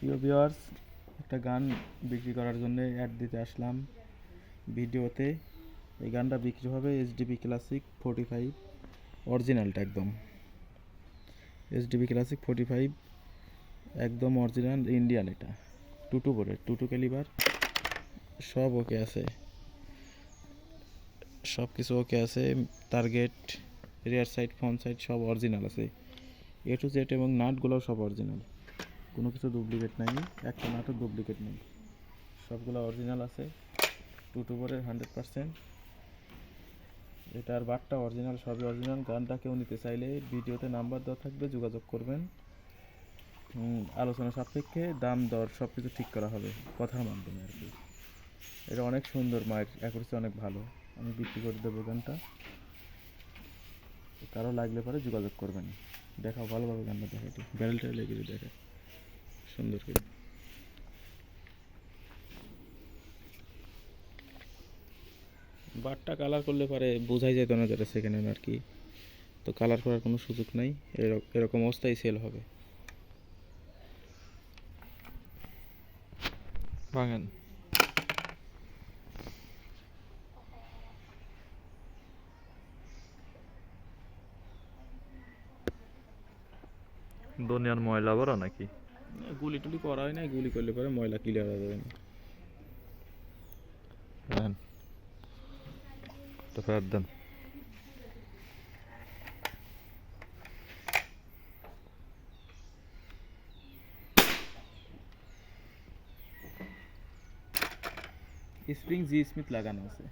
প্রিয় ভিউয়ার্স, একটা গান বিক্রি করার জন্য অ্যাড দিতে আসলাম ভিডিওতে। এই গানটা বিক্রি হবে এইচডিবি ক্লাসিক 45, অরিজিনালটা একদম এইচডিবি ক্লাসিক 45 একদম অরিজিনাল ইন্ডিয়ান। এটা টুটু বোর্ডের, টুটু ক্যালিবার, সব ওকে আছে, সব কিছু ওকে আছে। টার্গেট, রিয়ার সাইড, ফ্রন্ট সাইড সব অরিজিনাল আছে, এ টু জেড, এবং নাটগুলোও সব অরিজিনাল, কোনো কিছু ডুপ্লিকেট নাই, একটা নাটও ডুপ্লিকেট নেই, সবগুলো অরিজিনাল আছে। টুটু বোর্ডের 100%। এটার বাটটা অরিজিনাল, সবই অরিজিনাল। গানটা কেউ নিতে চাইলে ভিডিওতে নাম্বার দেওয়া থাকবে, যোগাযোগ করবেন। আলোচনা সাপেক্ষে দাম দর সব কিছু ঠিক করা হবে কথার মাধ্যমে আর কি। এটা অনেক সুন্দর, মায়ের অ্যাকুরেসি অনেক ভালো। আমি বিক্রি করে দেবো গানটা, কারো লাগলে পরে যোগাযোগ করবেন। দেখাও ভালোভাবে গানটা, দেখা একটু ব্যারেলটা লেগে দেখা সুন্দর করে। বারটা কালার করলে পরে বোঝাই যেত না যেটা সেকেন্ড হ্যান্ড আর কি, তো কালার করার কোনো সুযোগ নাই, এরকম অবস্থায় সেল হবে। ভাঙেন দুনিয়ার ময়লা ভরা নাকি? গুলি টুলি করা হয় না, গুলি করলে পরে ময়লা ক্লিয়ার হয়ে যাবে না। দেন, ফেরত দেন। স্প্রিং জি স্মিথ লাগানো আছে।